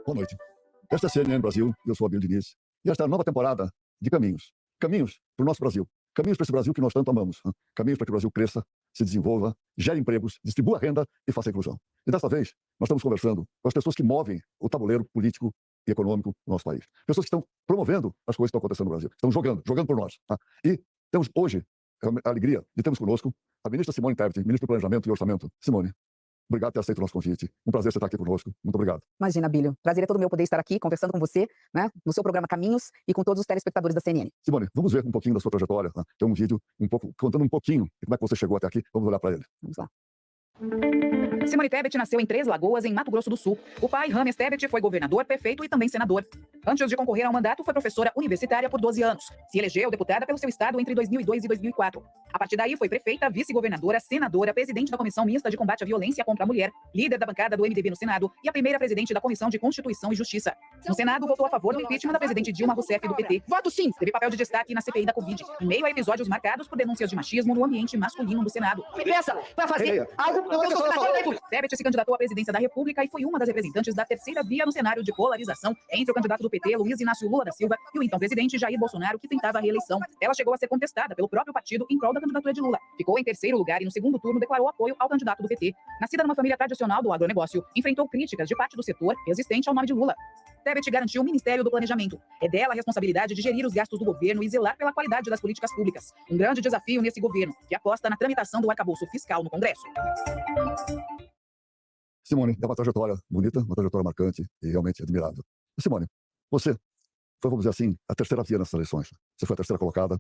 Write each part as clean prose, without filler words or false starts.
Boa noite. Esta é a CNN Brasil, eu sou Abílio Diniz. E esta é a nova temporada de Caminhos. Caminhos para o nosso Brasil. Caminhos para esse Brasil que nós tanto amamos. Caminhos para que o Brasil cresça, se desenvolva, gere empregos, distribua renda e faça inclusão. E desta vez, nós estamos conversando com as pessoas que movem o tabuleiro político e econômico do nosso país. Pessoas que estão promovendo as coisas que estão acontecendo no Brasil. Estão jogando por nós. E temos hoje a alegria de termos conosco a ministra Simone Tebet, ministra do Planejamento e Orçamento. Simone, obrigado por ter aceito o nosso convite. Um prazer você estar aqui conosco. Muito obrigado. Imagina, Abílio. Prazer é todo meu poder estar aqui conversando com você, né, no seu programa Caminhos e com todos os telespectadores da CNN. Simone, vamos ver um pouquinho da sua trajetória. Tem um vídeo contando um pouquinho de como é que você chegou até aqui. Vamos olhar para ele. Vamos lá. Simone Tebet nasceu em Três Lagoas, em Mato Grosso do Sul. O pai, Rames Tebet, foi governador, prefeito e também senador. Antes de concorrer ao mandato, foi professora universitária por 12 anos. Se elegeu deputada pelo seu estado entre 2002 e 2004. A partir daí, foi prefeita, vice-governadora, senadora, presidente da Comissão Mista de Combate à Violência contra a Mulher, líder da bancada do MDB no Senado e a primeira presidente da Comissão de Constituição e Justiça. No Senado, votou a favor do impeachment da presidente Dilma Rousseff do PT. Voto sim! Teve papel de destaque na CPI da Covid, em meio a episódios marcados por denúncias de machismo no ambiente masculino do Senado. Me peça para fazer algo que eu sou senador. Tebet se candidatou à presidência da República e foi uma das representantes da terceira via no cenário de polarização entre o candidato do PT, Luiz Inácio Lula da Silva, e o então presidente Jair Bolsonaro, que tentava a reeleição. Ela chegou a ser contestada pelo próprio partido em prol da candidatura de Lula. Ficou em terceiro lugar e no segundo turno declarou apoio ao candidato do PT. Nascida numa família tradicional do agronegócio, enfrentou críticas de parte do setor resistente ao nome de Lula. Tebet garantiu o Ministério do Planejamento. É dela a responsabilidade de gerir os gastos do governo e zelar pela qualidade das políticas públicas. Um grande desafio nesse governo, que aposta na tramitação do arcabouço fiscal no Congresso. Simone, é uma trajetória bonita, uma trajetória marcante e realmente admirável. Simone, você foi, vamos dizer assim, a terceira via nessas eleições. Você foi a terceira colocada.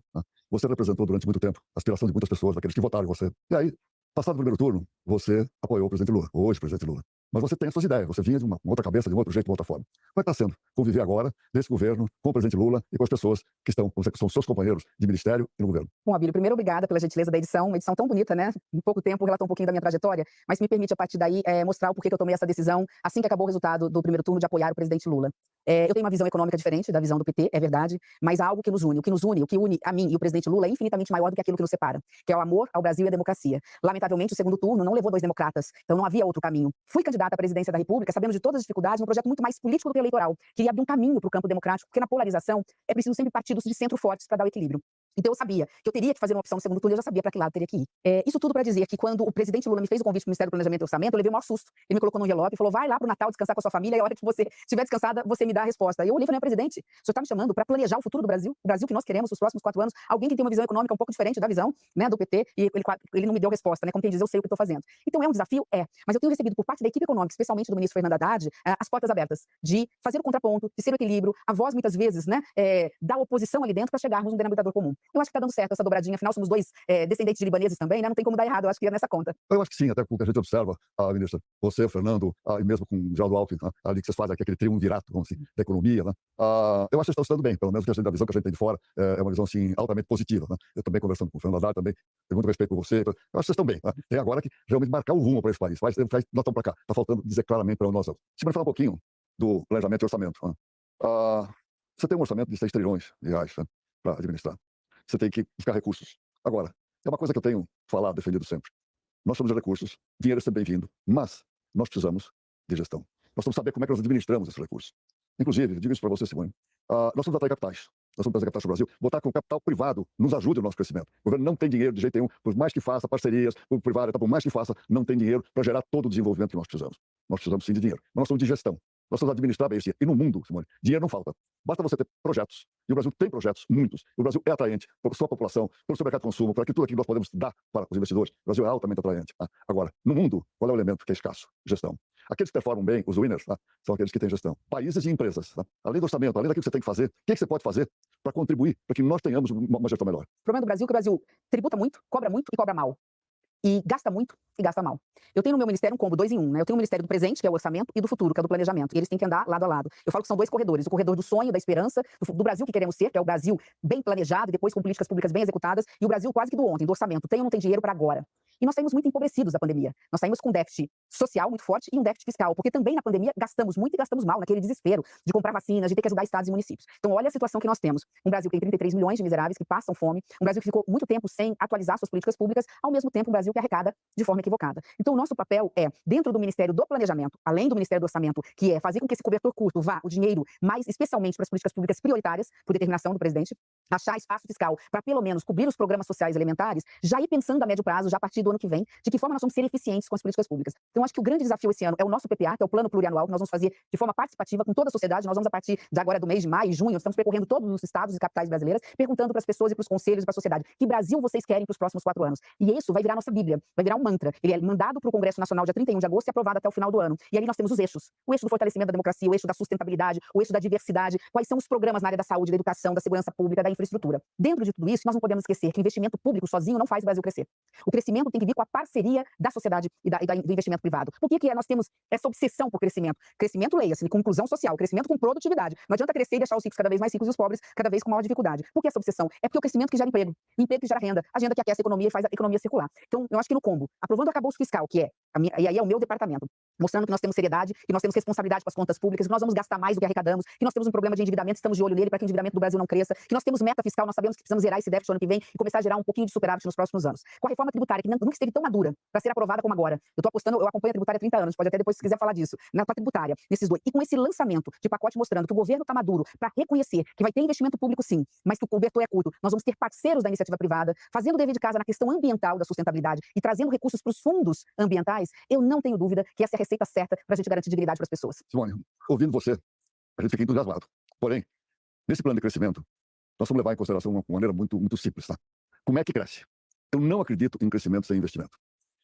Você representou durante muito tempo a aspiração de muitas pessoas, daqueles que votaram em você. E aí, passado o primeiro turno, você apoiou o presidente Lula, hoje presidente Lula. Mas você tem as suas ideias, você vinha de uma outra cabeça, de um outro jeito, de uma outra forma. Como é que está sendo conviver agora, nesse governo, com o presidente Lula e com as pessoas que estão, vamos dizer, que são seus companheiros de ministério e no governo? Bom, Abílio, primeiro, obrigada pela gentileza da edição. Uma edição tão bonita, né? Em pouco tempo, relatou um pouquinho da minha trajetória, mas me permite, a partir daí, mostrar o porquê que eu tomei essa decisão assim que acabou o resultado do primeiro turno de apoiar o presidente Lula. Eu tenho uma visão econômica diferente da visão do PT, é verdade, mas há algo que nos une. O que nos une, o que une a mim e o presidente Lula é infinitamente maior do que aquilo que nos separa, que é o amor ao Brasil e à democracia. Lamentavelmente, o segundo turno não levou dois democratas, então não havia outro caminho. Fui candidata à presidência da República, sabendo de todas as dificuldades, um projeto muito mais político do que eleitoral. Queria abrir um caminho para o campo democrático, porque na polarização é preciso sempre partidos de centro fortes para dar o equilíbrio. Então eu sabia que eu teria que fazer uma opção no segundo turno, eu já sabia para que lado teria que ir. Isso tudo para dizer que quando o presidente Lula me fez o convite para o Ministério do Planejamento e Orçamento, eu levei o maior susto. Ele me colocou num envelope e falou: vai lá pro Natal descansar com a sua família e a hora que você estiver descansada, você me dá a resposta. E eu olhei e falei: presidente, o senhor está me chamando para planejar o futuro do Brasil que nós queremos nos próximos 4 anos, alguém que tem uma visão econômica um pouco diferente da visão, né, do PT, e ele não me deu resposta, né, como quem diz, eu sei o que estou fazendo. Então é um desafio? Mas eu tenho recebido por parte da equipe econômica, especialmente do ministro Fernando Haddad, as portas abertas de fazer o contraponto, de ser o equilíbrio, a voz muitas vezes, né, da oposição ali dentro para chegarmos num denominador comum. Eu acho que está dando certo essa dobradinha, afinal somos dois descendentes de libaneses também, né? Não tem como dar errado, eu acho que é nessa conta. Eu acho que sim, até com o que a gente observa, ministra, você, o Fernando, e mesmo com o Geraldo Alckmin, ali que vocês fazem aquele triunvirato, vamos assim, da economia, né? Eu acho que vocês estão estudando bem, pelo menos da visão que a gente tem de fora, é uma visão assim, altamente positiva, né? Eu também conversando com o Fernando Haddad, também tenho muito respeito por você, eu acho que vocês estão bem, né? Tem agora que realmente marcar o rumo para esse país, nós estamos para cá, está faltando dizer claramente para onde nós vamos. Se falar um pouquinho do planejamento e orçamento, né? Você tem um orçamento de 6 trilhões de reais, né, para administrar. Você tem que buscar recursos. Agora, é uma coisa que eu tenho falado, defendido sempre. Nós somos de recursos, dinheiro é sempre bem-vindo, mas nós precisamos de gestão. Nós precisamos saber como é que nós administramos esses recursos. Inclusive, digo isso para você, Simone, nós somos atrair capitais. Nós somos atrair capitais para o Brasil. Botar com o capital privado nos ajude no nosso crescimento. O governo não tem dinheiro de jeito nenhum, por mais que faça parcerias, o privado, por mais que faça, não tem dinheiro para gerar todo o desenvolvimento que nós precisamos. Nós precisamos sim de dinheiro, mas nós somos de gestão. Nós precisamos administrar bem esse dinheiro. E no mundo, Simone, dinheiro não falta. Basta você ter projetos. E o Brasil tem projetos, muitos. O Brasil é atraente pela sua população, pelo seu mercado de consumo, para que tudo aquilo que nós podemos dar para os investidores. O Brasil é altamente atraente. Agora, no mundo, qual é o elemento que é escasso? Gestão. Aqueles que performam bem, os winners, são aqueles que têm gestão. Países e empresas, além do orçamento, além daquilo que você tem que fazer, o que você pode fazer para contribuir para que nós tenhamos uma gestão melhor? O problema do Brasil é que o Brasil tributa muito e cobra mal. E gasta muito e gasta mal. Eu tenho no meu ministério um combo 2 em 1, né? Eu tenho o ministério do presente, que é o orçamento, e do futuro, que é o do planejamento. E eles têm que andar lado a lado. Eu falo que são 2 corredores. O corredor do sonho, da esperança, do Brasil que queremos ser, que é o Brasil bem planejado, depois com políticas públicas bem executadas, e o Brasil quase que do ontem, do orçamento. Tem ou não tem dinheiro para agora? E nós saímos muito empobrecidos da pandemia. Nós saímos com um déficit social muito forte e um déficit fiscal, porque também na pandemia gastamos muito e gastamos mal, naquele desespero de comprar vacinas, de ter que ajudar estados e municípios. Então olha a situação que nós temos. Um Brasil que tem 33 milhões de miseráveis que passam fome, um Brasil que ficou muito tempo sem atualizar suas políticas públicas, ao mesmo tempo um Brasil que arrecada de forma equivocada. Então o nosso papel é, dentro do Ministério do Planejamento, além do Ministério do Orçamento, que é fazer com que esse cobertor curto vá o dinheiro mais especialmente para as políticas públicas prioritárias, por determinação do presidente, achar espaço fiscal para pelo menos cobrir os programas sociais elementares, já ir pensando a médio prazo, já a partir do ano que vem, de que forma nós vamos ser eficientes com as políticas públicas. Então acho que o grande desafio esse ano é o nosso PPA, que é o Plano Plurianual, que nós vamos fazer de forma participativa com toda a sociedade. Nós vamos, a partir de agora do mês de maio e junho, estamos percorrendo todos os estados e capitais brasileiras, perguntando para as pessoas e para os conselhos e para a sociedade que Brasil vocês querem para os próximos 4 anos. E isso vai virar nossa Bíblia, vai virar um mantra. Ele é mandado para o Congresso Nacional dia 31 de agosto e aprovado até o final do ano. E ali nós temos os eixos. O eixo do fortalecimento da democracia, o eixo da sustentabilidade, o eixo da diversidade, quais são os programas na área da saúde, da educação, da segurança pública, da infraestrutura. Dentro de tudo isso, nós não podemos esquecer que investimento público sozinho não faz o Brasil crescer. O crescimento tem que vir com a parceria da sociedade e do investimento privado. Por que nós temos essa obsessão por crescimento? Crescimento, leia-se, com inclusão social, crescimento com produtividade. Não adianta crescer e deixar os ricos cada vez mais ricos e os pobres cada vez com maior dificuldade. Por que essa obsessão? É porque o crescimento que gera emprego, o emprego que gera renda, a agenda que aquece a economia e faz a economia circular. Então, eu acho que no combo, aprovando o arcabouço fiscal, que é, e aí é o meu departamento, mostrando que nós temos seriedade, que nós temos responsabilidade com as contas públicas, que nós vamos gastar mais do que arrecadamos, que nós temos um problema de endividamento, estamos de olho nele para que o endividamento do Brasil não cresça, que nós temos meta fiscal, nós sabemos que precisamos zerar esse déficit no ano que vem e começar a gerar um pouquinho de superávit nos próximos anos. Com a reforma tributária, que nunca esteve tão madura para ser aprovada como agora. Eu estou apostando, eu acompanho a tributária há 30 anos, pode até depois, se quiser falar disso, na tributária, nesses dois. E com esse lançamento de pacote mostrando que o governo está maduro para reconhecer que vai ter investimento público sim, mas que o cobertor é curto, nós vamos ter parceiros da iniciativa privada, fazendo o dever de casa na questão ambiental da sustentabilidade e trazendo recursos para os fundos ambientais, eu não tenho dúvida que essa é a receita certa para a gente garantir dignidade para as pessoas. Simone, ouvindo você, a gente fica entusiasmado. Porém, nesse plano de crescimento, nós vamos levar em consideração uma maneira muito simples, tá? Como é que cresce? Eu não acredito em crescimento sem investimento.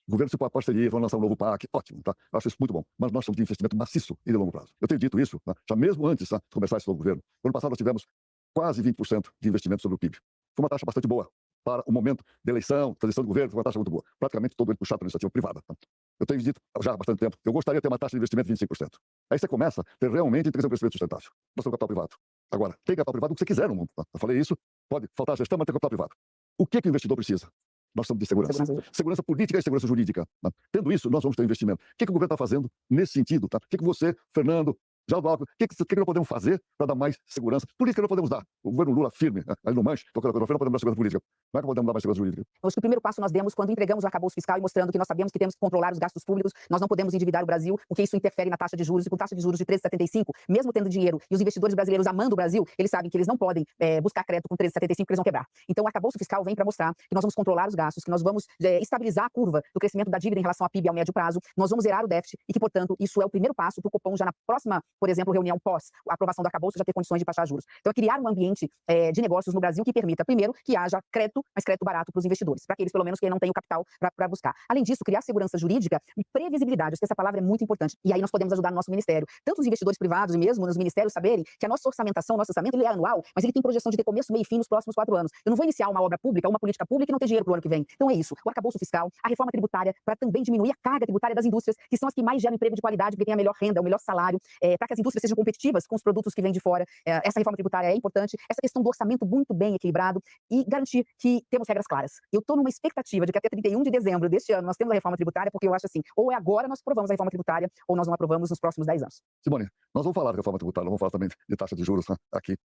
O governo se põe a parceria, vão lançar um novo PAC, ótimo, tá? Eu acho isso muito bom. Mas nós somos de investimento maciço e de longo prazo. Eu tenho dito isso, tá? Já mesmo antes, tá, de começar esse novo governo. No ano passado nós tivemos quase 20% de investimento sobre o PIB. Foi uma taxa bastante boa para o momento de eleição, transição do governo, foi uma taxa muito boa. Praticamente todo ele puxado pela iniciativa privada. Tá? Eu tenho dito já há bastante tempo, eu gostaria de ter uma taxa de investimento de 25%. Aí você começa a ter realmente um crescimento sustentável. Nós temos capital privado. Agora, tem capital privado o que você quiser no mundo. Tá? Eu falei isso, pode faltar gestão, mas tem capital privado. O que o investidor precisa? Nós somos de segurança. Segurança política e segurança jurídica. Tá? Tendo isso, nós vamos ter investimento. O que o governo está fazendo nesse sentido? Tá? O que você, Fernando, Geraldo Alckmin, o que nós podemos fazer para dar mais segurança? Política não podemos dar. O governo Lula firme, ali no manche, qualquer coisa, não podemos dar segurança política. Como é que podemos dar mais segurança jurídica? Acho que o primeiro passo nós demos quando entregamos o arcabouço fiscal e mostrando que nós sabemos que temos que controlar os gastos públicos, nós não podemos endividar o Brasil, porque isso interfere na taxa de juros, e com taxa de juros de 13,75, mesmo tendo dinheiro, e os investidores brasileiros amando o Brasil, eles sabem que eles não podem buscar crédito com 13,75 porque eles vão quebrar. Então o arcabouço fiscal vem para mostrar que nós vamos controlar os gastos, que nós vamos estabilizar a curva do crescimento da dívida em relação à PIB ao médio prazo, nós vamos zerar o déficit e que, portanto, isso é o primeiro passo para o Copom já na próxima, por exemplo, reunião pós a aprovação do arcabouço já ter condições de taxar juros. Então é criar um ambiente de negócios no Brasil que permita, primeiro, que haja crédito, mas crédito barato para os investidores, para aqueles, pelo menos, que não têm o capital para buscar. Além disso, criar segurança jurídica e previsibilidade, acho que essa palavra é muito importante. E aí nós podemos ajudar no nosso ministério, tanto os investidores privados e mesmo nos ministérios saberem que a nossa orçamentação, nosso orçamento, ele é anual, mas ele tem projeção de ter começo, meio e fim nos próximos 4 anos. Eu não vou iniciar uma obra pública, uma política pública e não ter dinheiro para o ano que vem. Então é isso, o arcabouço fiscal, a reforma tributária, para também diminuir a carga tributária das indústrias, que são as que mais geram emprego de qualidade, porque tem a melhor renda, o melhor salário, para que as indústrias sejam competitivas com os produtos que vêm de fora. Essa reforma tributária é importante, essa questão do orçamento muito bem equilibrado e garantir que temos regras claras. Eu estou numa expectativa de que até 31 de dezembro deste ano nós temos a reforma tributária, porque eu acho assim, ou é agora nós aprovamos a reforma tributária, ou nós não aprovamos nos próximos 10 anos. Simone, nós vamos falar de reforma tributária, vamos falar também de taxa de juros, né, aqui.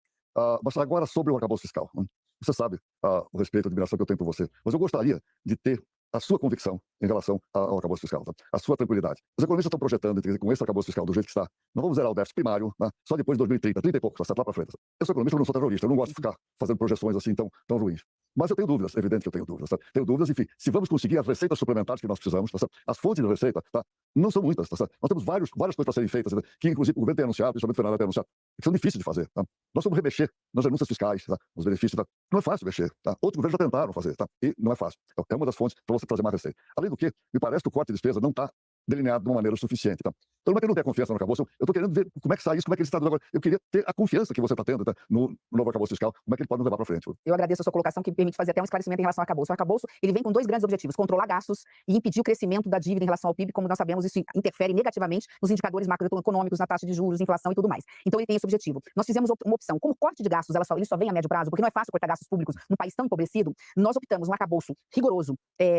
Mas agora sobre o arcabouço fiscal. Você sabe o respeito e a admiração que eu tenho por você, mas eu gostaria de ter a sua convicção em relação ao arcabouço fiscal, tá? A sua tranquilidade. Os economistas estão projetando, com esse arcabouço fiscal do jeito que está, não vamos zerar o déficit primário, né, só depois de 2030, 30 e pouco, lá para frente. Eu sou economista, eu não sou terrorista, eu não gosto de ficar fazendo projeções assim tão ruins. Mas eu tenho dúvidas, é evidente que eu tenho dúvidas. Tá? Tenho dúvidas, enfim, se vamos conseguir as receitas suplementares que nós precisamos, tá? As fontes de receita, tá? Não são muitas. Tá? Nós temos várias coisas para serem feitas, que inclusive o governo tem anunciado, principalmente o Fernando tem anunciado, que são difíceis de fazer. Tá? Nós vamos remexer nas renúncias fiscais, tá? Nos benefícios. Tá? Não é fácil mexer. Tá? Outros governos já tentaram fazer, tá? E não é fácil. Então, é uma das fontes para você trazer mais receita. Além do que, me parece que o corte de despesa não está delineado de uma maneira suficiente. Tá? Então não é que eu não tenho confiança no arcabouço, eu estou querendo ver como é que sai isso, como é que ele está dando agora. Eu queria ter a confiança que você está tendo, tá, no novo arcabouço fiscal, como é que ele pode nos levar para frente. Eu agradeço a sua colocação, que me permite fazer até um esclarecimento em relação ao arcabouço. O arcabouço, ele vem com dois grandes objetivos: controlar gastos e impedir o crescimento da dívida em relação ao PIB. Como nós sabemos, isso interfere negativamente nos indicadores macroeconômicos, na taxa de juros, inflação e tudo mais. Então ele tem esse objetivo. Nós fizemos uma opção. Como corte de gastos, ele só vem a médio prazo, porque não é fácil cortar gastos públicos num país tão empobrecido, nós optamos um arcabouço rigoroso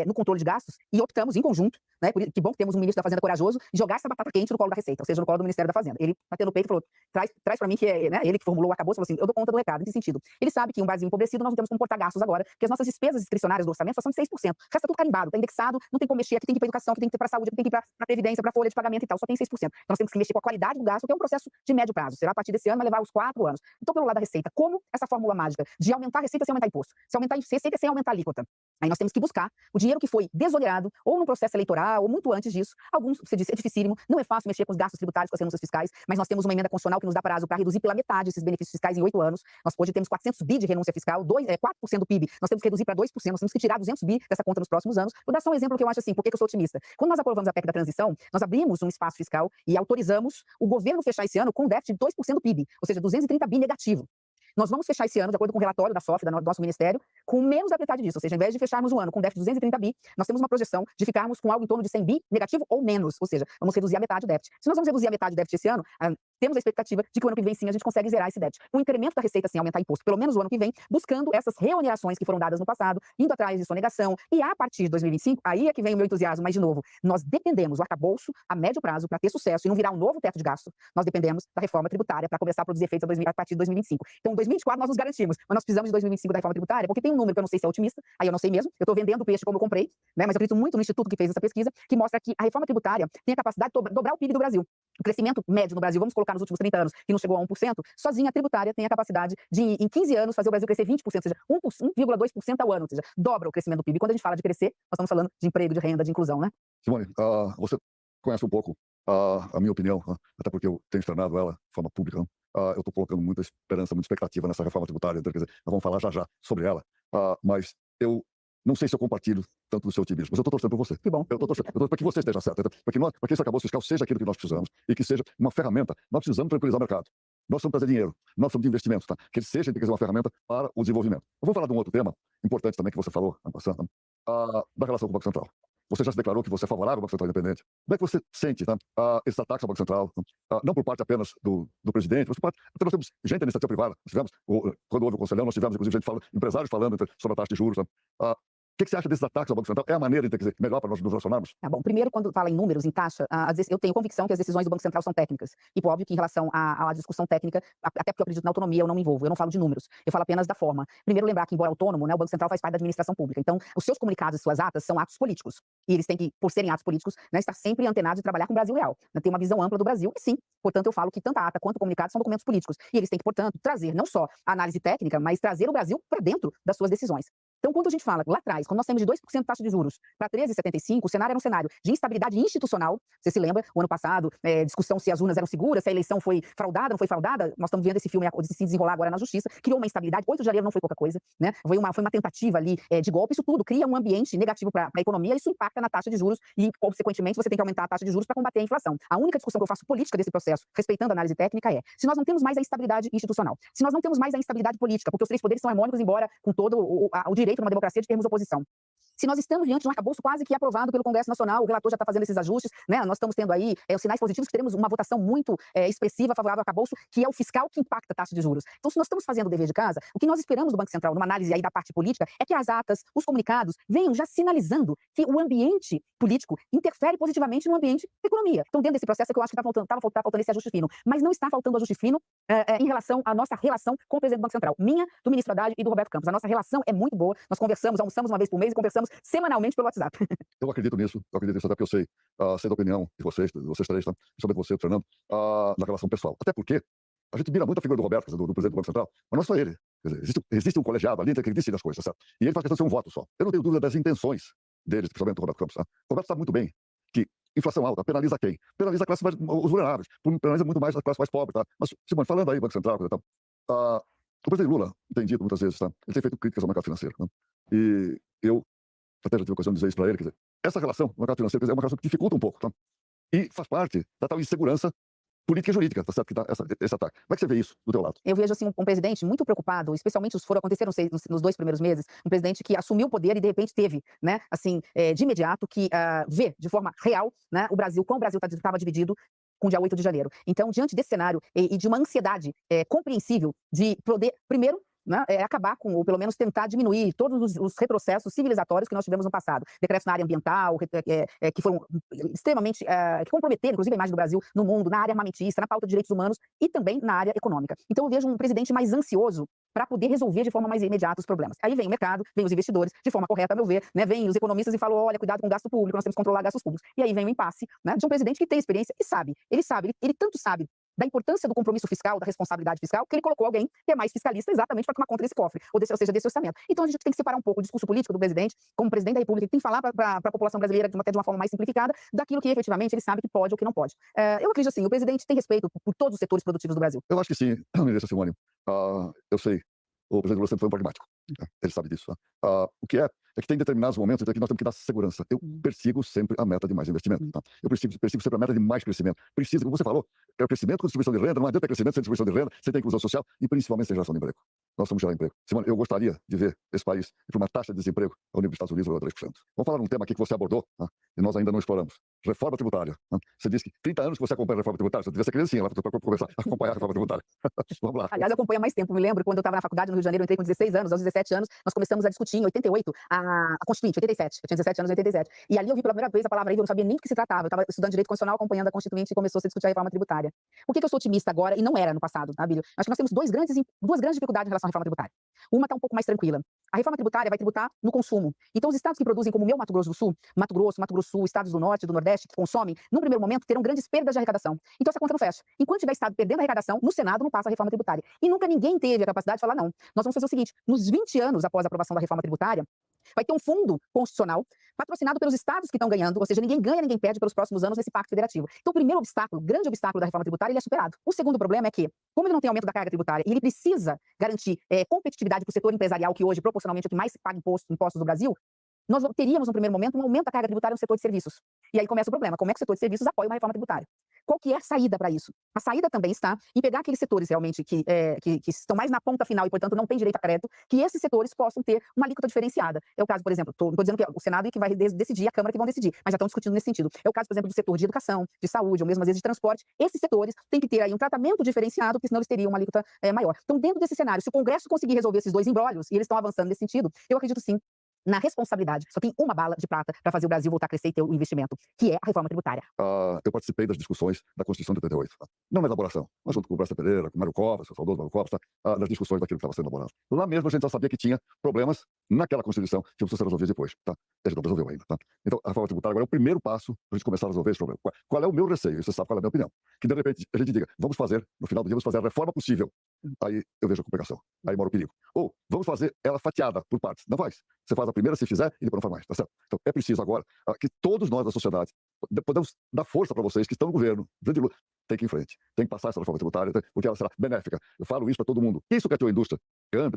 no controle de gastos e optamos em conjunto, né, que bom que temos um ministro da Fazenda corajoso, de jogar essa batata quente no colo da Receita, ou seja, no colo do Ministério da Fazenda. Ele bateu no peito e falou: traz para mim, que é, né, ele que formulou o arcabouço, falou assim: eu dou conta do recado. Em que sentido? Ele sabe que um Brasil empobrecido nós não temos como cortar gastos agora, porque as nossas despesas discricionárias do orçamento só são de 6%. O resto tá tudo carimbado, tá indexado, não tem como mexer, aqui tem que ir para educação, aqui tem que ir para saúde, aqui tem que ir para previdência, para folha de pagamento e tal, só tem 6%. Então nós temos que mexer com a qualidade do gasto, que é um processo de médio prazo. Será a partir desse ano, vai levar os 4 anos. Então, pelo lado da Receita, como essa fórmula mágica de aumentar a receita sem aumentar imposto, se aumentar a receita sem aumentar a alíquota, aí nós temos que buscar o dinheiro que foi desonerado, ou no processo eleitoral, ou muito antes disso. Alguns, você disse, é dificílimo, não é fácil mexer com os gastos tributários, com as renúncias fiscais, mas nós temos uma emenda constitucional que nos dá prazo para reduzir pela metade esses benefícios fiscais em 8 anos. Nós hoje temos 400 bi de renúncia fiscal, 4% do PIB, nós temos que reduzir para 2%, nós temos que tirar 200 bi dessa conta nos próximos anos. Vou dar só um exemplo que eu acho assim, por que eu sou otimista. Quando nós aprovamos a PEC da transição, nós abrimos um espaço fiscal e autorizamos o governo fechar esse ano com um déficit de 2% do PIB, ou seja, 230 bi negativo. Nós vamos fechar esse ano, de acordo com o relatório da SOF, do nosso ministério, com menos da metade disso. Ou seja, ao invés de fecharmos um ano com déficit de 230 bi, nós temos uma projeção de ficarmos com algo em torno de 100 bi negativo ou menos. Ou seja, vamos reduzir a metade do déficit. Se nós vamos reduzir a metade do déficit esse ano, temos a expectativa de que o ano que vem, sim, a gente consegue zerar esse déficit. O incremento da receita, sem aumentar imposto, pelo menos o ano que vem, buscando essas reonerações que foram dadas no passado, indo atrás de sonegação. E a partir de 2025, aí é que vem o meu entusiasmo, mas de novo, nós dependemos do arcabouço a médio prazo para ter sucesso e não virar um novo teto de gasto. Nós dependemos da reforma tributária para começar a produzir efeitos a partir de 2025. Então, em 2024, nós nos garantimos, mas nós precisamos de 2025 da reforma tributária, porque tem um número que eu não sei se é otimista, aí eu não sei mesmo, eu estou vendendo o peixe como eu comprei, né, mas eu acredito muito no instituto que fez essa pesquisa, que mostra que a reforma tributária tem a capacidade de dobrar o PIB do Brasil. O crescimento médio no Brasil, vamos colocar nos últimos 30 anos, que não chegou a 1%, sozinha a tributária tem a capacidade de, em 15 anos, fazer o Brasil crescer 20%, ou seja, 1,2% ao ano, ou seja, dobra o crescimento do PIB. E quando a gente fala de crescer, nós estamos falando de emprego, de renda, de inclusão, né? Simone, você conhece um pouco a minha opinião, até porque eu tenho externado ela de forma pública. Eu estou colocando muita esperança, muita expectativa nessa reforma tributária, quer dizer, nós vamos falar já sobre ela, mas eu não sei se eu compartilho tanto do seu otimismo, mas eu estou torcendo por você. Que bom. Eu estou torcendo para que você esteja certo, para que esse arcabouço fiscal seja aquilo que nós precisamos e que seja uma ferramenta. Nós precisamos tranquilizar o mercado. Nós precisamos trazer dinheiro, nós precisamos de investimentos, tá? Que ele seja uma ferramenta para o desenvolvimento. Eu vou falar de um outro tema importante também que você falou, da relação com o Banco Central. Você já se declarou que você é favorável ao Banco Central independente. Como é que você sente, tá, esses ataques ao Banco Central, não por parte apenas do presidente, mas por parte... Nós temos gente da iniciativa privada. Nós tivemos, quando houve o conselhão, nós tivemos, inclusive, empresários falando sobre a taxa de juros. Tá? O que você acha desses ataques ao Banco Central? É a maneira, quer dizer, melhor para nós nos relacionarmos? Tá bom. Primeiro, quando fala em números, em taxa, eu tenho convicção que as decisões do Banco Central são técnicas. E, óbvio, que em relação à discussão técnica, até porque eu acredito na autonomia, eu não me envolvo. Eu não falo de números. Eu falo apenas da forma. Primeiro, lembrar que, embora autônomo, né, o Banco Central faz parte da administração pública. Então, os seus comunicados e suas atas são atos políticos. E eles têm que, por serem atos políticos, né, estar sempre antenados e trabalhar com o Brasil real. Né, ter uma visão ampla do Brasil. E, sim, portanto, eu falo que tanto a ata quanto o comunicado são documentos políticos. E eles têm que, portanto, trazer não só a análise técnica, mas trazer o Brasil para dentro das suas decisões. Então, quando a gente fala lá atrás, quando nós temos de 2% de taxa de juros para 13,75%, o cenário era um cenário de instabilidade institucional. Você se lembra, o ano passado, discussão se as urnas eram seguras, se a eleição foi fraudada, não foi fraudada. Nós estamos vendo esse filme se desenrolar agora na justiça. Criou uma instabilidade. 8 de janeiro não foi pouca coisa, né? Foi uma tentativa ali de golpe. Isso tudo cria um ambiente negativo para a economia. Isso impacta na taxa de juros e, consequentemente, você tem que aumentar a taxa de juros para combater a inflação. A única discussão que eu faço política desse processo, respeitando a análise técnica, é se nós não temos mais a instabilidade institucional, se nós não temos mais a instabilidade política, porque os 3 poderes são harmônicos, embora com todo o direito numa democracia de termos oposição. Se nós estamos diante de um arcabouço quase que aprovado pelo Congresso Nacional, o relator já está fazendo esses ajustes, né? Nós estamos tendo aí os sinais positivos que teremos uma votação muito expressiva favorável ao arcabouço, que é o fiscal que impacta a taxa de juros. Então, se nós estamos fazendo o dever de casa, o que nós esperamos do Banco Central, numa análise aí da parte política, é que as atas, os comunicados, venham já sinalizando que o ambiente político interfere positivamente no ambiente da economia. Então, dentro desse processo é que eu acho que estava faltando esse ajuste fino. Mas não está faltando ajuste fino em relação à nossa relação com o presidente do Banco Central. Minha, do ministro Haddad e do Roberto Campos. A nossa relação é muito boa. Nós conversamos, almoçamos uma vez por mês e conversamos semanalmente pelo WhatsApp. Eu acredito nisso, até porque eu sei da opinião de vocês três, tá? Principalmente você, Fernando, da relação pessoal. Até porque a gente mira muito a figura do Roberto, quer dizer, do presidente do Banco Central, mas não é só ele. Quer dizer, existe um colegiado ali que decide as coisas, certo? E ele faz questão de ser um voto só. Eu não tenho dúvida das intenções dele, principalmente do Roberto Campos. Tá? O Roberto sabe muito bem que inflação alta penaliza quem? Penaliza a classe mais, os vulneráveis, penaliza muito mais a classe mais pobre. Tá? Mas, Simone, falando aí, Banco Central, o presidente Lula tem dito muitas vezes, tá? Ele tem feito críticas ao mercado financeiro. Né? E eu até já tive a ocasião de dizer isso para ele, quer dizer, essa relação no mercado financeiro é uma relação que dificulta um pouco, tá? E faz parte da tal insegurança política e jurídica, tá certo? Que tá esse ataque. Como é que você vê isso do teu lado? Eu vejo assim um presidente muito preocupado, especialmente aconteceram nos 2 primeiros meses, um presidente que assumiu o poder e de repente teve, né, assim, de imediato que ver de forma real, né, o Brasil, como o Brasil estava dividido com o dia 8 de janeiro. Então, diante desse cenário e de uma ansiedade compreensível de poder, primeiro, né, acabar com, ou pelo menos tentar diminuir todos os retrocessos civilizatórios que nós tivemos no passado. Decretos na área ambiental, que foram extremamente, que comprometeram, inclusive, a imagem do Brasil no mundo, na área armamentista, na pauta de direitos humanos e também na área econômica. Então, eu vejo um presidente mais ansioso para poder resolver de forma mais imediata os problemas. Aí vem o mercado, vem os investidores, de forma correta, a meu ver, né, vem os economistas e falam, olha, cuidado com o gasto público, nós temos que controlar gastos públicos. E aí vem o impasse, né, de um presidente que tem experiência e sabe, ele tanto sabe da importância do compromisso fiscal, da responsabilidade fiscal, que ele colocou alguém que é mais fiscalista exatamente para tomar conta desse cofre, ou seja, desse orçamento. Então a gente tem que separar um pouco o discurso político do presidente, como presidente da República, que tem que falar para a população brasileira até de uma forma mais simplificada, daquilo que efetivamente ele sabe que pode ou que não pode. Eu acredito assim, o presidente tem respeito por todos os setores produtivos do Brasil. Eu acho que sim, ministra Simone. Eu sei, o presidente Lula sempre foi um pragmático. Ele sabe disso. O que é que tem determinados momentos em que nós temos que dar segurança. Eu persigo sempre a meta de mais investimento. Tá? Eu persigo sempre a meta de mais crescimento. Precisa, como você falou, é o crescimento com distribuição de renda, não adianta crescimento sem distribuição de renda, sem ter inclusão social e principalmente sem geração de emprego. Nós vamos gerar emprego. Simone, eu gostaria de ver esse país ir para uma taxa de desemprego ao nível dos Estados Unidos, ou 3%. Vamos falar um tema aqui que você abordou, e nós ainda não exploramos. Reforma tributária. Você disse que 30 anos que você acompanha a reforma tributária, você devia ser criancinha lá para começar a acompanhar a reforma tributária. Vamos lá. Aliás, eu acompanho há mais tempo. Me lembro quando eu estava na faculdade no Rio de Janeiro, eu entrei com 16 anos, aos 17 anos, nós começamos a discutir em 88 a Constituinte, 87. Eu tinha 17 anos em 87. E ali eu vi pela primeira vez a palavra livre, eu não sabia nem do que se tratava. Eu estava estudando direito constitucional, acompanhando a Constituinte e começou a se discutir a reforma tributária. Por que eu sou otimista agora e não era no passado, tá, Bílio? Acho que nós temos duas grandes dificuldades em relação à reforma tributária. Uma está um pouco mais tranquila. A reforma tributária vai tributar no consumo. Então, os estados que produzem, como o meu Mato Grosso do Sul, Mato Grosso do Sul, estados do Norte e do Nordeste, que consomem, num primeiro momento, terão grandes perdas de arrecadação. Então, essa conta não fecha. Enquanto tiver estado perdendo a arrecadação, no Senado não passa a reforma tributária. E nunca ninguém teve a capacidade de falar, não, nós vamos fazer o seguinte, nos 20 anos após a aprovação da reforma tributária, vai ter um fundo constitucional patrocinado pelos estados que estão ganhando, ou seja, ninguém ganha, ninguém perde pelos próximos anos nesse pacto federativo. Então, o primeiro obstáculo, o grande obstáculo da reforma tributária, ele é superado. O segundo problema é que, como ele não tem aumento da carga tributária e ele precisa garantir competitividade para o setor empresarial, que hoje, proporcionalmente, é o que mais paga impostos do Brasil, nós teríamos, no primeiro momento, um aumento da carga tributária no setor de serviços. E aí começa o problema. Como é que o setor de serviços apoia uma reforma tributária? Qual que é a saída para isso? A saída também está em pegar aqueles setores realmente que estão mais na ponta final e, portanto, não têm direito a crédito, que esses setores possam ter uma alíquota diferenciada. É o caso, por exemplo, não estou dizendo que é o Senado que vai decidir, a Câmara que vão decidir, mas já estão discutindo nesse sentido. É o caso, por exemplo, do setor de educação, de saúde, ou mesmo às vezes de transporte. Esses setores têm que ter aí um tratamento diferenciado, porque senão eles teriam uma alíquota maior. Então, dentro desse cenário, se o Congresso conseguir resolver esses dois imbróglios, e eles estão avançando nesse sentido, eu acredito sim na responsabilidade. Só tem uma bala de prata para fazer o Brasil voltar a crescer e ter o investimento, que é a reforma tributária. Eu participei das discussões da Constituição de 88. Não na elaboração, mas junto com o Brás Pereira, com o Mário Covas, o saudoso Mário Covas, nas discussões daquilo que estava sendo elaborado. Lá mesmo a gente já sabia que tinha problemas naquela Constituição que precisam ser resolvidos depois. Tá? A gente não resolveu ainda. Tá? Então, a reforma tributária agora é o primeiro passo para a gente começar a resolver esse problema. Qual é o meu receio? Você sabe qual é a minha opinião. Que, de repente, a gente diga, vamos fazer, no final do dia, vamos fazer a reforma possível. Aí eu vejo a complicação. Aí mora o perigo. Ou, vamos fazer ela fatiada por partes. Não faz. Você faz a primeira, se fizer, e depois não faz mais. Tá certo? Então, é preciso agora que todos nós da sociedade podemos dar força para vocês que estão no governo. Tem que ir em frente. Tem que passar essa reforma tributária, porque ela será benéfica. Eu falo isso para todo mundo. Isso que a tua indústria,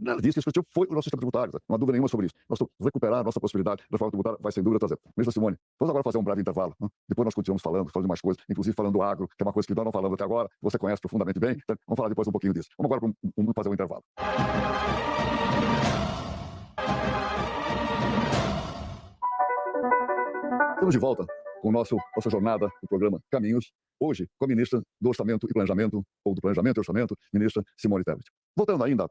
nada disso, isso foi o nosso sistema tributário. Não há dúvida nenhuma sobre isso. Nós temos que recuperar a nossa possibilidade. A reforma tributária vai, sem dúvida, trazer. Ministra Simone, vamos agora fazer um breve intervalo. Depois nós continuamos falando de mais coisas, inclusive falando do agro, que é uma coisa que nós não falamos até agora, você conhece profundamente bem. Então, vamos falar depois um pouquinho disso. Vamos agora fazer um intervalo. Estamos de volta com nossa jornada do programa Caminhos, hoje com a ministra do Orçamento e Planejamento, ou do Planejamento e Orçamento, ministra Simone Tebet. Voltando ainda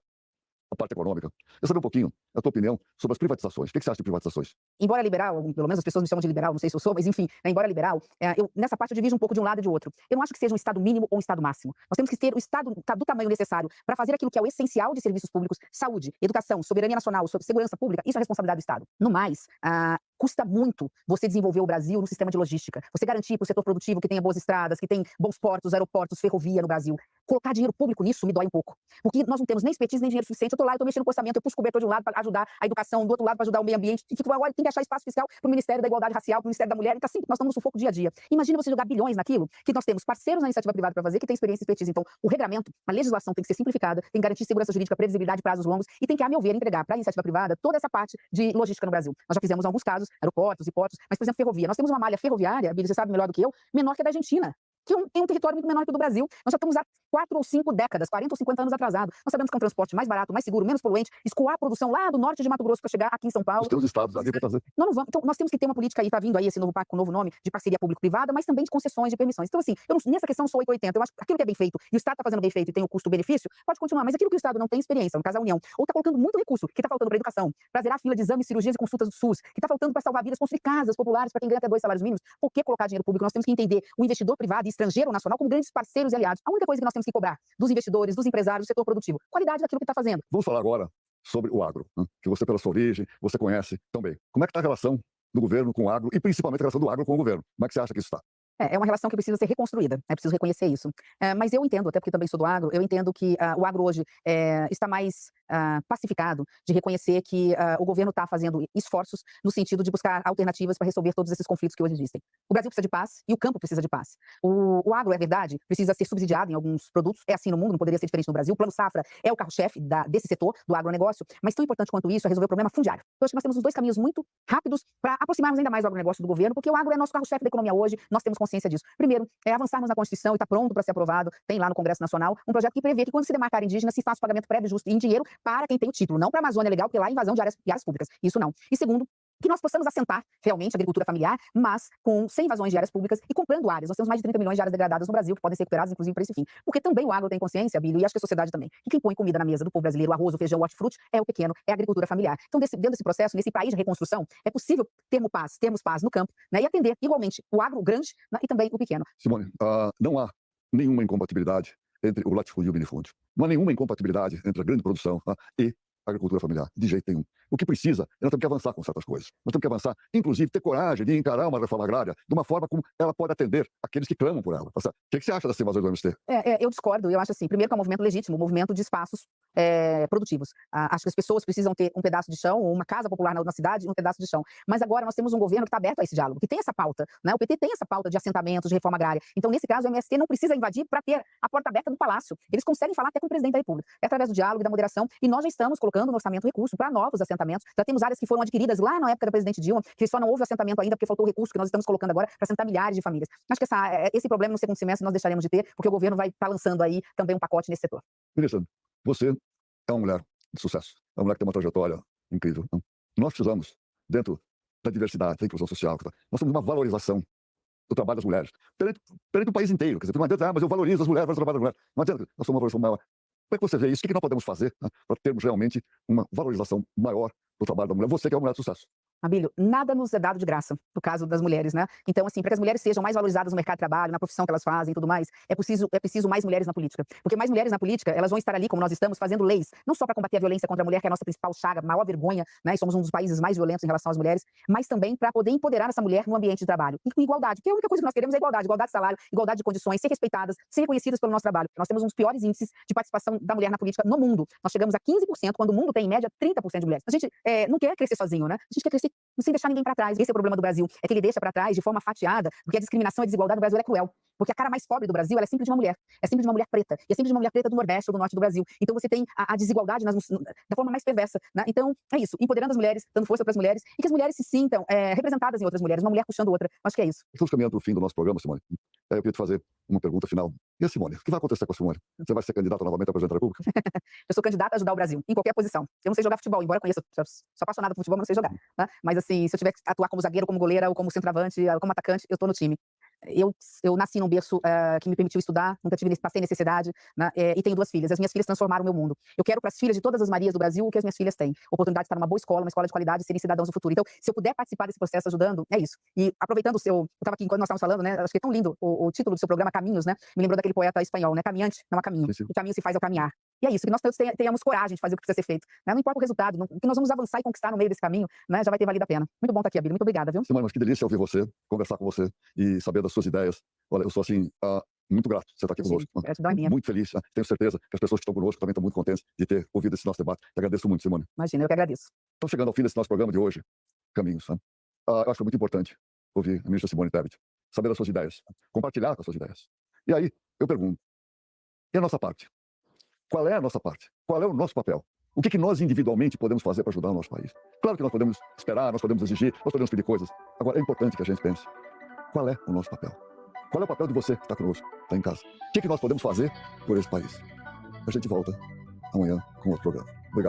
à parte econômica, eu saber um pouquinho a tua opinião sobre as privatizações. O que você acha de privatizações? Embora liberal, pelo menos as pessoas me chamam de liberal, não sei se eu sou, mas enfim, embora liberal, nessa parte eu divido um pouco de um lado e de outro. Eu não acho que seja um Estado mínimo ou um Estado máximo. Nós temos que ter o Estado do tamanho necessário para fazer aquilo que é o essencial de serviços públicos, saúde, educação, soberania nacional, segurança pública, isso é responsabilidade do Estado. No mais, custa muito você desenvolver o Brasil no sistema de logística. Você garantir para o setor produtivo que tenha boas estradas, que tem bons portos, aeroportos, ferrovia no Brasil. Colocar dinheiro público nisso me dói um pouco. Porque nós não temos nem expertise, nem dinheiro suficiente. Eu estou lá, eu estou mexendo com o orçamento, eu puxo cobertor de um lado para ajudar a educação, do outro lado para ajudar o meio ambiente. E fico, olha, tem que achar espaço fiscal para o Ministério da Igualdade Racial, para o Ministério da Mulher. Então, assim, nós estamos no sufoco dia a dia. Imagina você jogar bilhões naquilo que nós temos parceiros na iniciativa privada para fazer, que tem experiência e expertise. Então, o regramento, a legislação tem que ser simplificada, tem que garantir segurança jurídica, previsibilidade, prazos longos e tem que, a meu ver, entregar para a iniciativa privada toda essa parte de logística no Brasil. Nós já fizemos alguns casos aeroportos e portos, mas, por exemplo, ferrovia. Nós temos uma malha ferroviária, Bíblia, você sabe melhor do que eu, menor que a da Argentina, que tem um território muito menor que o do Brasil. Nós já estamos há 4 ou 5 décadas, 40 ou 50 anos atrasado. Nós sabemos que é um transporte mais barato, mais seguro, menos poluente, escoar a produção lá do norte de Mato Grosso para chegar aqui em São Paulo. Os teus estados ali para trazer. Não vamos. Então, nós temos que ter uma política aí, está vindo aí esse novo pacto com o novo nome, de parceria público-privada, mas também de concessões, de permissões. Então, assim, nessa questão sou 880. Eu acho que aquilo que é bem feito e o Estado está fazendo bem feito e tem o custo-benefício, pode continuar. Mas aquilo que o Estado não tem experiência, no caso a União, ou está colocando muito recurso, que está faltando para educação, para zerar a fila de exames, cirurgias e consultas do SUS, que está faltando para salvar vidas, construir casas populares para quem ganha até 2 salários mínimos, por que colocar dinheiro público? Nós temos que entender o investidor privado e estrangeiro ou nacional como grandes parceiros e aliados. A única coisa que nós temos que cobrar dos investidores, dos empresários, do setor produtivo, qualidade daquilo que está fazendo. Vamos falar agora sobre o agro, né? Que você, pela sua origem, você conhece tão bem. Como é que está a relação do governo com o agro e principalmente a relação do agro com o governo? Como é que você acha que isso está? É uma relação que precisa ser reconstruída, é preciso reconhecer isso. Mas eu entendo, até porque também sou do agro, eu entendo que o agro hoje está mais pacificado de reconhecer que o governo está fazendo esforços no sentido de buscar alternativas para resolver todos esses conflitos que hoje existem. O Brasil precisa de paz e o campo precisa de paz. O agro, é verdade, precisa ser subsidiado em alguns produtos, é assim no mundo, não poderia ser diferente no Brasil. O Plano Safra é o carro-chefe desse setor, do agronegócio, mas tão importante quanto isso é resolver o problema fundiário. Eu acho que nós temos os 2 caminhos muito rápidos para aproximarmos ainda mais o agronegócio do governo, porque o agro é nosso carro-chefe da economia hoje, nós temos consciência disso. Primeiro, é avançarmos na Constituição e está pronto para ser aprovado, tem lá no Congresso Nacional, um projeto que prevê que quando se demarcar indígena, se faça o pagamento prévio, justo e em dinheiro para quem tem o título, não para a Amazônia Legal, porque lá é invasão de áreas públicas. Isso não. E segundo, que nós possamos assentar realmente a agricultura familiar, mas sem invasões de áreas públicas e comprando áreas. Nós temos mais de 30 milhões de áreas degradadas no Brasil, que podem ser recuperadas, inclusive, para esse fim. Porque também o agro tem consciência, Bílio, e acho que a sociedade também, que quem põe comida na mesa do povo brasileiro, o arroz, o feijão, o hortifruti, é o pequeno, é a agricultura familiar. Então, dentro desse processo, nesse país de reconstrução, é possível termos paz no campo, né, e atender igualmente o agro grande, né, e também o pequeno. Simone, não há nenhuma incompatibilidade entre o latifúndio e o minifúndio. Não há nenhuma incompatibilidade entre a grande produção e a agricultura familiar, de jeito nenhum. O que precisa, nós temos que avançar com certas coisas. Nós temos que avançar, inclusive, ter coragem de encarar uma reforma agrária de uma forma como ela pode atender aqueles que clamam por ela. O que você acha dessa invasão do MST? Eu discordo, eu acho assim, primeiro que é um movimento legítimo, um movimento de espaços produtivos. Acho que as pessoas precisam ter um pedaço de chão, ou uma casa popular na cidade, um pedaço de chão. Mas agora nós temos um governo que está aberto a esse diálogo, que tem essa pauta, né? O PT tem essa pauta de assentamentos, de reforma agrária. Então, nesse caso, o MST não precisa invadir para ter a porta aberta do Palácio. Eles conseguem falar até com o presidente da República. É através do diálogo e da moderação, e nós já estamos colocando no orçamento recurso para novos assentamentos. Já temos áreas que foram adquiridas lá na época da presidente Dilma, que só não houve assentamento ainda porque faltou o recurso que nós estamos colocando agora para assentar milhares de famílias. Acho que esse problema no segundo semestre nós deixaremos de ter, porque o governo vai estar lançando aí também um pacote nesse setor. Ministra, você é uma mulher de sucesso, é uma mulher que tem uma trajetória incrível. Não? Nós precisamos, dentro da diversidade, da inclusão social, nós temos uma valorização do trabalho das mulheres, perante o país inteiro. Quer dizer, não adianta, mas eu valorizo as mulheres, mas eu trabalho das mulheres. Não adianta, nós somos uma valorização maior. Como é que você vê isso? O que nós podemos fazer, né, para termos realmente uma valorização maior do trabalho da mulher? Você que é uma mulher de sucesso. Abílio, nada nos é dado de graça, no caso das mulheres, né? Então, assim, para que as mulheres sejam mais valorizadas no mercado de trabalho, na profissão que elas fazem e tudo mais, é preciso mais mulheres na política. Porque mais mulheres na política, elas vão estar ali, como nós estamos, fazendo leis, não só para combater a violência contra a mulher, que é a nossa principal chaga, maior vergonha, né? E somos um dos países mais violentos em relação às mulheres, mas também para poder empoderar essa mulher no ambiente de trabalho. E com igualdade, porque a única coisa que nós queremos é igualdade de salário, igualdade de condições, ser respeitadas, ser reconhecidas pelo nosso trabalho. Nós temos um dos piores índices de participação da mulher na política no mundo. Nós chegamos a 15%, quando o mundo tem, em média, 30% de mulheres. A gente não quer crescer sozinho, né? A gente quer crescer sem deixar ninguém para trás. Esse é o problema do Brasil, é que ele deixa para trás de forma fatiada, porque a discriminação e a desigualdade no Brasil é cruel. Porque a cara mais pobre do Brasil ela é sempre de uma mulher. É sempre de uma mulher preta. E é sempre de uma mulher preta do Nordeste ou do Norte do Brasil. Então você tem a desigualdade da forma mais perversa. Né? Então, é isso. Empoderando as mulheres, dando força para as mulheres, e que as mulheres se sintam representadas em outras mulheres, uma mulher puxando outra. Acho que é isso. Estamos caminhando para o fim do nosso programa, Simone. Eu queria te fazer uma pergunta final. E a Simone? O que vai acontecer com a Simone? Você vai ser candidata novamente a presidente da República? Eu sou candidata a ajudar o Brasil, em qualquer posição. Eu não sei jogar futebol, embora eu conheça, sou apaixonada por futebol, mas não sei jogar. Né? Mas assim, se eu tiver que atuar como zagueiro, como goleira, ou como centroavante, ou como atacante, eu estou no time. Eu nasci num berço que me permitiu estudar, nunca passei necessidade, né? E tenho 2 filhas. As minhas filhas transformaram o meu mundo. Eu quero para as filhas de todas as Marias do Brasil o que as minhas filhas têm. Oportunidade de estar numa boa escola, uma escola de qualidade, serem cidadãos do futuro. Então, se eu puder participar desse processo ajudando, é isso. E aproveitando eu estava aqui enquanto nós estávamos falando, né? Acho que é tão lindo o título do seu programa, Caminhos, né? Me lembrou daquele poeta espanhol, né? Caminhante, não há caminho. Sim. O caminho se faz ao caminhar. E é isso, que nós todos tenhamos coragem de fazer o que precisa ser feito. Né? Não importa o resultado, o que nós vamos avançar e conquistar no meio desse caminho, né? Já vai ter valido a pena. Muito bom estar aqui, Abílio. Muito obrigada, viu? Simone, mas que delícia ouvir você, conversar com você e saber das suas ideias. Olha, eu sou assim, muito grato de você estar aqui conosco. Gratidão é minha. Muito feliz. Tenho certeza que as pessoas que estão conosco também estão muito contentes de ter ouvido esse nosso debate. Te agradeço muito, Simone. Imagina, eu que agradeço. Estamos chegando ao fim desse nosso programa de hoje, Caminhos. Né? Eu acho que é muito importante ouvir a ministra Simone Tebet, saber das suas ideias, compartilhar com as suas ideias. E aí, eu pergunto, e a nossa parte? Qual é a nossa parte? Qual é o nosso papel? O que nós individualmente podemos fazer para ajudar o nosso país? Claro que nós podemos esperar, nós podemos exigir, nós podemos pedir coisas. Agora, é importante que a gente pense, qual é o nosso papel? Qual é o papel de você que está conosco, está em casa? O que nós podemos fazer por esse país? A gente volta amanhã com outro programa.